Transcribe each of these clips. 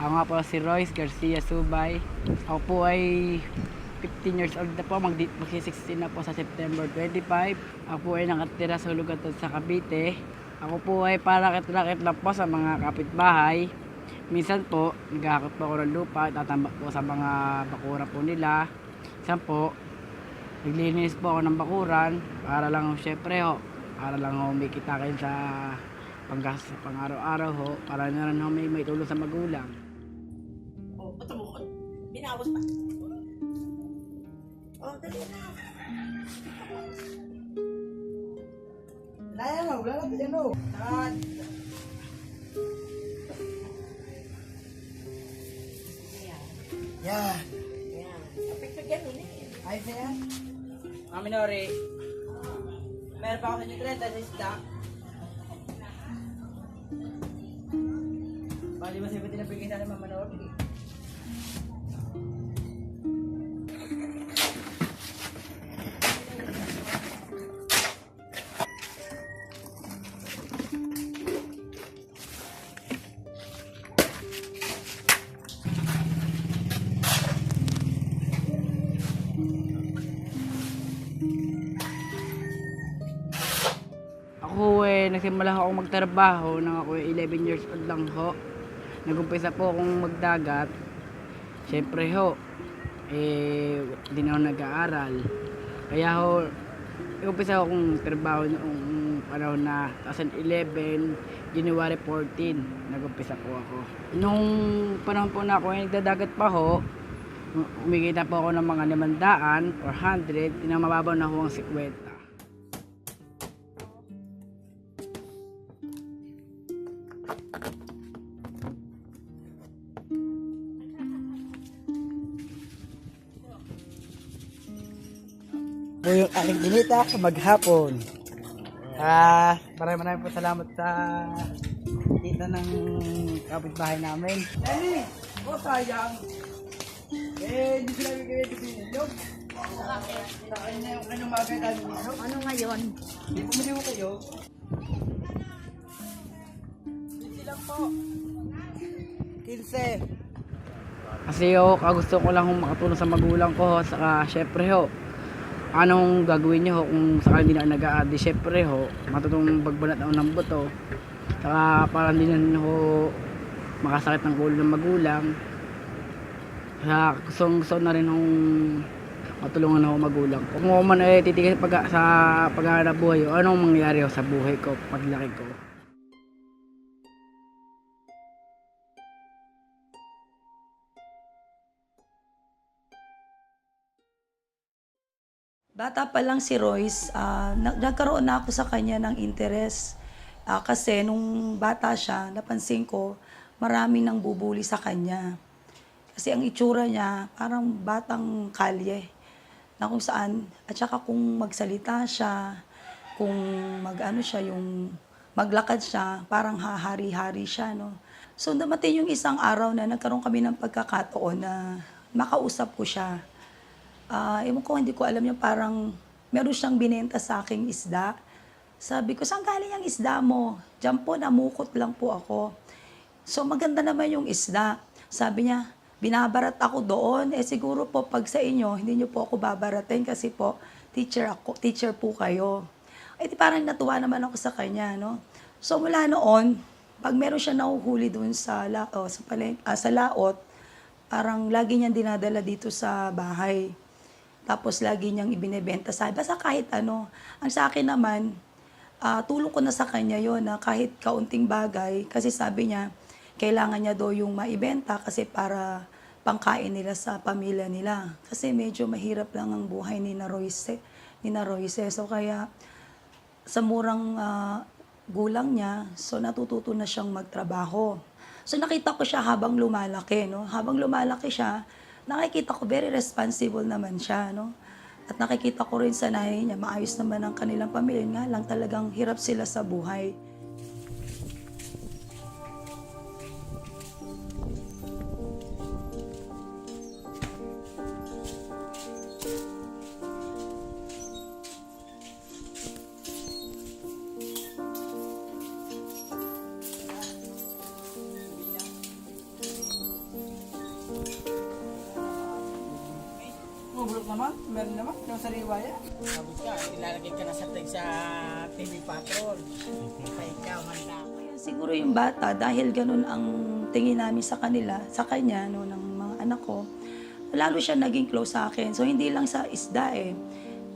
Ako nga po si Royce Garcia Subay. Ako po ay 15 years old na po, magsi-16 na po sa September 25. Ako po ay nakatira sa Lugatan sa Cavite. Ako po ay parakit-rakit lang po sa mga kapitbahay. Minsan po, naghahakot po ako ng lupa, tatambak po sa mga bakura po nila. Minsan po, naglilinis po ako ng bakuran para lang syempre ho, para lang ho may kita kayo sa panggastos sa pang-araw-araw ho, para na rin ho may tulong sa magulang. Oh, ba't mo? Binawas pa. Oh, dali na. Wala na yan o. Yan. Yan. Picture yan eh. Ayos na yan. Mami Nori, meron pa ako sa nitreta sa isda. Bali ba sabi tinabigay sa Mama Nori? Ako nagsimula ako magtrabaho nang ako 11 years old lang ho. Nagumpisa po akong magdagat. Siyempre ho, hindi na ako nag-aaral. Kaya ho, nagumpisa akong trabaho noong panahon na 2011, January 14, nagumpisa po ako. Nung panahon po na ako nagdadagat pa ho, umikita po ako ng mga 500, 400, pinamababaw na ho ang 50. Po yung aking binita maghapon. Maraming po salamat sa kita ng kapitbahay namin. Dali! O sayang! Hindi sila bigay dito yung inyong. Saan na yung kanyang mga kailan yung inyong? Ano ngayon? Hindi bumili mo kayo. Hindi lang po. 15. Kasi ho, kagusto ko lang makatulong sa magulang ko ho, saka syempre ho, anong gagawin nyo ho kung saka hindi na nag-a-adi, syempre ho, matutong bagbanat ako ng buto, saka para hindi na ho makasakit ng ulo ng magulang. Kaya gusto na rin hong matulungan ako magulang ko. Kung ako man ay titigil sa paghahanap buhay, anong mangyayari ho sa buhay ko paglaki ko. Bata pa lang si Royce, nagkaroon na ako sa kanya ng interes. Kasi nung bata siya, napansin ko, marami nang bubuli sa kanya. Kasi ang itsura niya, parang batang kalye. Na kung saan, at saka kung magsalita siya, kung yung maglakad siya, parang hahari-hari siya, no? So, dumating yung isang araw na nagkaroon kami ng pagkakataon na makausap ko siya. Ewan ko, hindi ko alam yung parang meron siyang binenta sa aking isda. Sabi ko, saan galing ang isda mo? Diyan po, namukot lang po ako. So, maganda naman yung isda. Sabi niya, binabarat ako doon. Siguro po, pag sa inyo, hindi niyo po ako babaratin kasi po, teacher po kayo. Di parang natuwa naman ako sa kanya, no? So, mula noon, pag meron siya nahuhuli doon sa laot, parang lagi niyang dinadala dito sa bahay. Tapos lagi niyang ibinebenta sa basta kahit ano. Ang sa akin naman, tulong ko na sa kanya yon na kahit kaunting bagay, kasi sabi niya, kailangan niya daw yung maibenta kasi para pangkain nila sa pamilya nila. Kasi medyo mahirap lang ang buhay ni na Royce. So kaya sa murang gulang niya, so natututo na siyang magtrabaho. So nakita ko siya habang lumalaki, no? Habang lumalaki siya, nakikita ko very responsible naman siya, no? At nakikita ko rin sa nanay niya, maayos naman ang kanilang pamilya, nga lang talagang hirap sila sa buhay. Bubulok naman, meron naman, yung sariwa yan. Sabi ka, ilalagay ka na sa TV Patrol. Sa ikaw, handa ka. Kaya siguro yung bata, dahil ganun ang tingin namin sa kanila, sa kanya, no, ng mga anak ko, lalo siya naging close sa akin. So, hindi lang sa isda eh.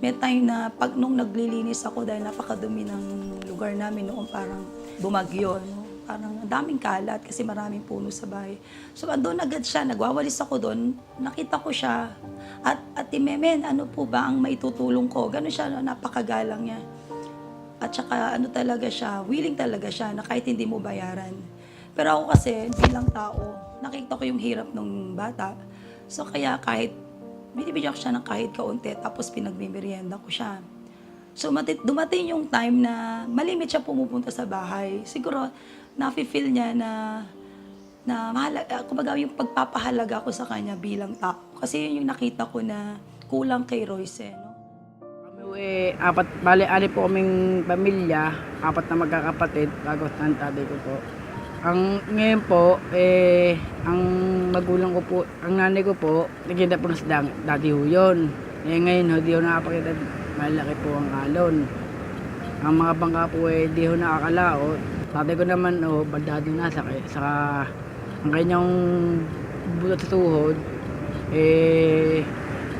May time na pag nung naglilinis ako dahil napakadumi ng lugar namin noon, parang bumagyo, no? Parang ang daming kalat kasi maraming puno sa bahay. So, andun agad siya, nagwawalis ako doon, nakita ko siya. At Ate Memen, ano po ba ang maitutulong ko? Ganun siya, no? Napakagalang niya. At saka ano talaga siya, willing talaga siya na kahit hindi mo bayaran. Pero ako kasi bilang tao, nakita ko yung hirap ng bata. So kaya kahit, binibigyan ko siya ng kahit kaunti, tapos pinagmimerienda ko siya. So dumating yung time na malimit siya pumupunta sa bahay. Siguro, nafe-feel niya na mahalaga, kumbaga yung pagpapahalaga ko sa kanya bilang tao. Kasi yun yung nakita ko na kulang kay Royce, no? Ali po kaming pamilya, 4 na magkakapatid, bago ng tatay ko po. Ngayon po, ang magulang ko po, ang nanay ko po, nagkita po ng dati ho yun. Ngayon ho, di ho nakapakita, malaki po ang alon. Ang mga bangka po di ho nakakalaot. Tatay ko naman ho, baldado na, saka ang kanyang butot sa tuhod,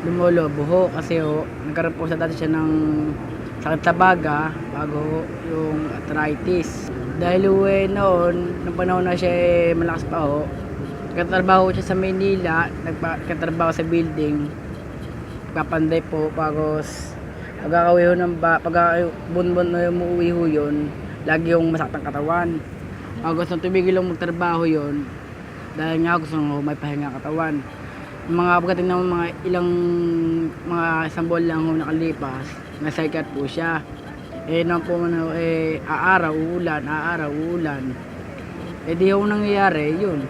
lumolobo ho kasi ho, nagkaroon po sa dati siya ng sakit sa baga bago ho, yung arthritis. Dahil ho noon, nung panahon na siya malakas pa ho, nagkatrabaho siya sa Maynila, nagkatrabaho sa building, kapanday po, pagos pagkakawi ho ng bunbun na umuwi ho yun, lagi yung masakit ang katawan. Pagos nung tumigil lang magtrabaho yun, dahil nga gusto ko may pahinga katawan. Mga pagdating ng mga isang buwan lang ho nakalipas, na-psychiat po siya. Nang po aaraw, uulan. Di ho nangyayari, yun.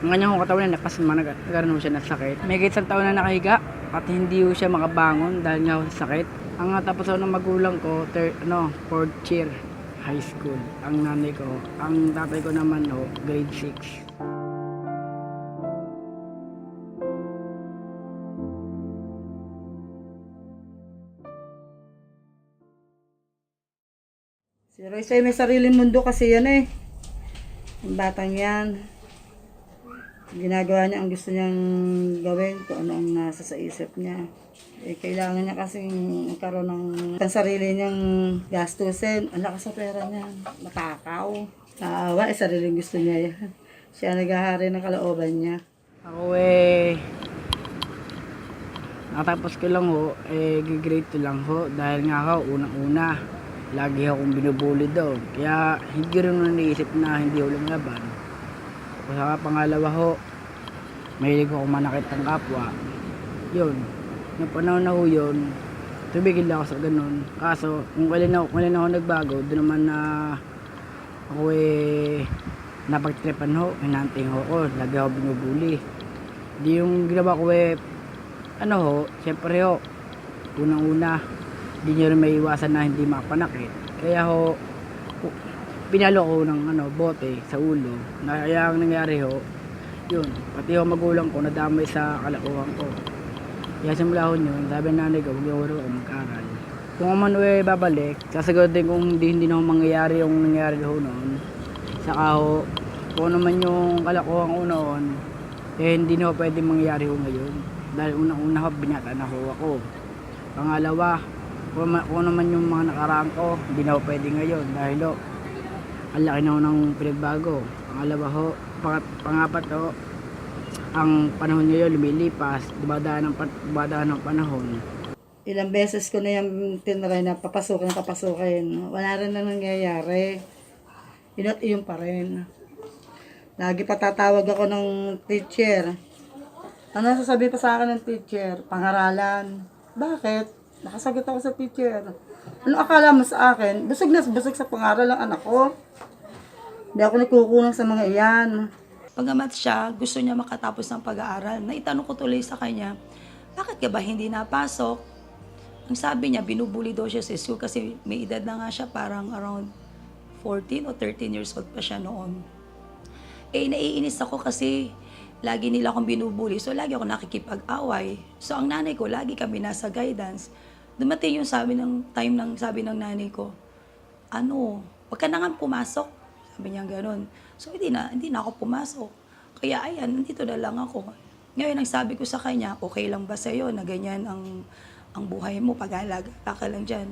Ang kanyang katawan na napasma, nagkaroon siya ng sakit. May isang taon na nakahiga, at hindi ho siya makabangon dahil nga ho sa sakit. Ang tapos ho ng magulang ko, 4th year high school. Ang nanay ko, ang tatay ko naman ho, grade 6. Si Royce ay may sariling mundo kasi yan eh. Ang batang yan. Ginagawa niya ang gusto niyang gawin, kung ano ang nasa sa isip niya. Kailangan niya kasing magkaroon ng sarili niyang gastusin. Ang lakas sa pera niya. Matakaw. Naawa, sariling gusto niya yan. Siya naghahari ng kalooban niya. Ako nakatapos ko lang ho, grade 2 lang ho. Dahil nga ako, unang-una, lagi akong binubuli daw. Kaya hindi rin mo naisip na hindi ako lumalaban. Saka pangalawa ho, mahilig ako manakit ng kapwa. Yun. Nung panahon na ho yun, tumigil ako sa ganun. Kaso, kung kailan ako nagbago, doon naman na ako napagtripan ho, hinanting ho ko, lagi ako binubuli. Di yung ginawa ko siyempre ho, unang-una, di nyo rin may iwasan na hindi makapanakit. Kaya ho, pinalo ko ng bote sa ulo. Kaya ang nangyari ho, yun, pati ho magulang ko nadamay sa kalakuhan ko. Kaya simula ho yun, sabi ng nanay ko, huwag ako mag-aral. Kung man babalik, sasagutin kung hindi na ho mangyayari yung nangyari ho noon. Saka ho, kung naman yung kalakuhan ko noon, hindi na ho pwede mangyayari ho ngayon. Dahil unang-una ho, binata na ho ako. Pangalawa, kung naman yung mga nakaraan ko, hindi na ho pwede ngayon. Dahil ho, ang laki na ho ng pinagbago. Pangalawa ho, pangapat ho, ang panahon ngayon lumilipas, dumadaan ng panahon. Ilang beses ko na yung tinry na papasukin. Wala rin na nangyayari. Yun pa rin. Lagi patatawag ako ng teacher. Ano sasabihin pa sa akin ng teacher? Pangaralan. Bakit? Nakasagot ako sa teacher. Ano akala mo sa akin? Busog na busog sa pangaral ang anak ko. Hindi ako nagkukulang sa mga iyan. Pagamat siya, gusto niya makatapos ng pag-aaral. Naitanong ko tuloy sa kanya, bakit ka ba hindi napasok? Ang sabi niya, binubuli daw siya sa school kasi may edad na nga siya, parang around 14 o 13 years old pa siya noon. Naiinis ako kasi lagi nila akong binubuli, so lagi ako nakikipag-away. So ang nanay ko, lagi kami nasa guidance. Dumating yung sabi ng nanay ko, wag ka na nga pumasok. Sabi niya gano'n. So hindi na ako pumasok. Kaya ayan, nandito na lang ako. Ngayon, ang sabi ko sa kanya, okay lang ba sa'yo na ganyan ang buhay mo, pag-alaga ka lang dyan.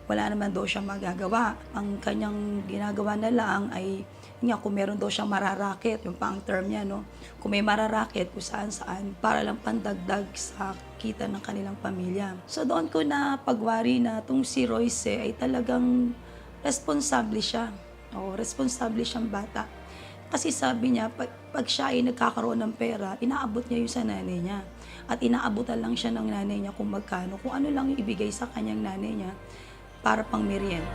Wala naman daw siyang magagawa. Ang kanyang ginagawa na lang ay, kung meron daw siyang mararaket, yung pang term niya, no? Kung may mararaket, kung saan-saan, para lang pandagdag sa kita ng kanilang pamilya. So doon ko na pagwari na itong si Royce ay talagang responsable siya. Responsable siyang bata. Kasi sabi niya, pag siya ay nagkakaroon ng pera, inaabot niya yun sa nanay niya. At inaabutan lang siya ng nanay niya kung magkano, kung ano lang yung ibigay sa kanyang nanay niya para pang merienda.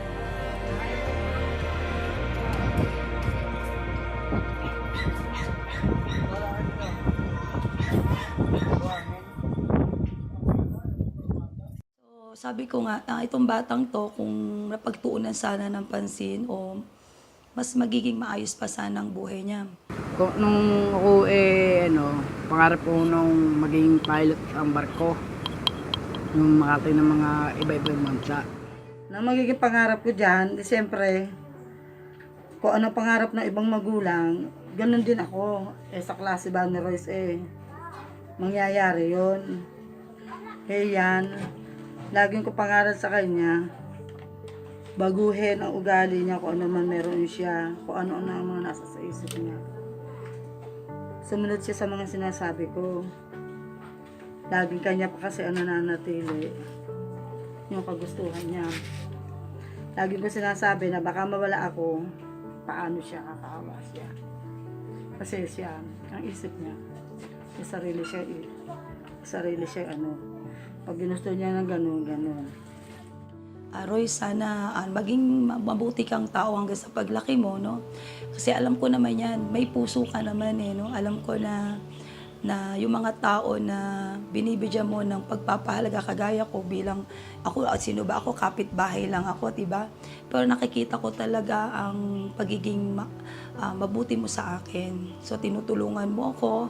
So, sabi ko nga, itong batang to, kung napagtuunan sana ng pansin o mas magiging maayos pa sana ang buhay niya. Nung ako pangarap ko nung maging pilot sa barko. Nung makarating ng mga iba-ibang bansa. Na magiging pangarap ko dyan, siyempre, kung ano pangarap ng ibang magulang, ganun din ako. Sa klase ba ni Royce, mangyayari yun. Yan, laging ko pangarap sa kanya, baguhin ang ugali niya, kung ano man meron siya, kung ano ang mga nasa sa isip niya. Sumunod siya sa mga sinasabi ko. Laging kanya pa kasi ang nananatili yung kagustuhan niya. Laging ko sinasabi na baka mawala ako, paano siya kakaawa siya. Kasi siya, ang isip niya, sarili siya pag ginusto niya ng gano'n. Roy, sana maging mabuti kang tao hanggang sa paglaki mo, no? Kasi alam ko naman yan, may puso ka naman no? Alam ko na yung mga tao na binibigyan mo ng pagpapahalaga kagaya ko bilang ako, sino ba ako, kapitbahay lang ako, diba? Pero nakikita ko talaga ang pagiging mabuti mo sa akin. So tinutulungan mo ako,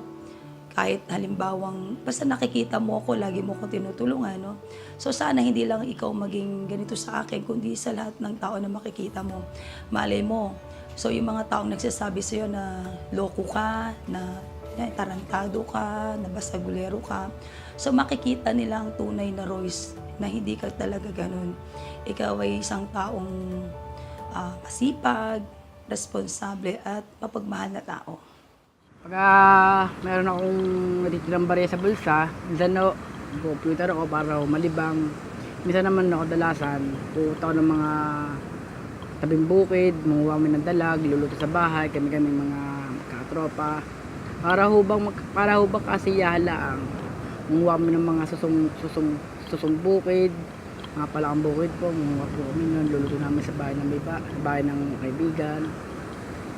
kahit halimbawang, basta nakikita mo ako, lagi mo ako tinutulungan, no? So sana hindi lang ikaw maging ganito sa akin, kundi sa lahat ng tao na makikita mo. Malay mo. So yung mga taong nagsasabi sa'yo na loko ka, na tarantado ka, na basagulero ka. So makikita nila ang tunay na Royce, na hindi ka talaga ganun. Ikaw ay isang taong masipag, responsable at mapagmahal na tao. Pagka meron akong natitirang barya sa bulsa, minsan computer ako para malibang. Minsan naman ako dalasan, pupunta ako ng mga tabing bukid, manguha kami ng dalag, luluto sa bahay, kami mga katropa. Para hubang kasiyahan lang, manguha kami ng mga susong bukid, mga palakang bukid po, manguha po kami nun, luluto namin sa bahay ng bahay ng kaibigan.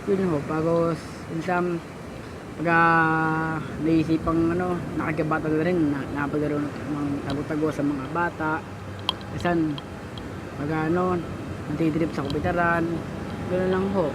Yun ho, pagos, minsan, pagka naisipang nakagabata na rin, napaglaro ng tago-tago sa mga bata. Minsan, pagka natitrip sa kupitaran, gano'n lang ho.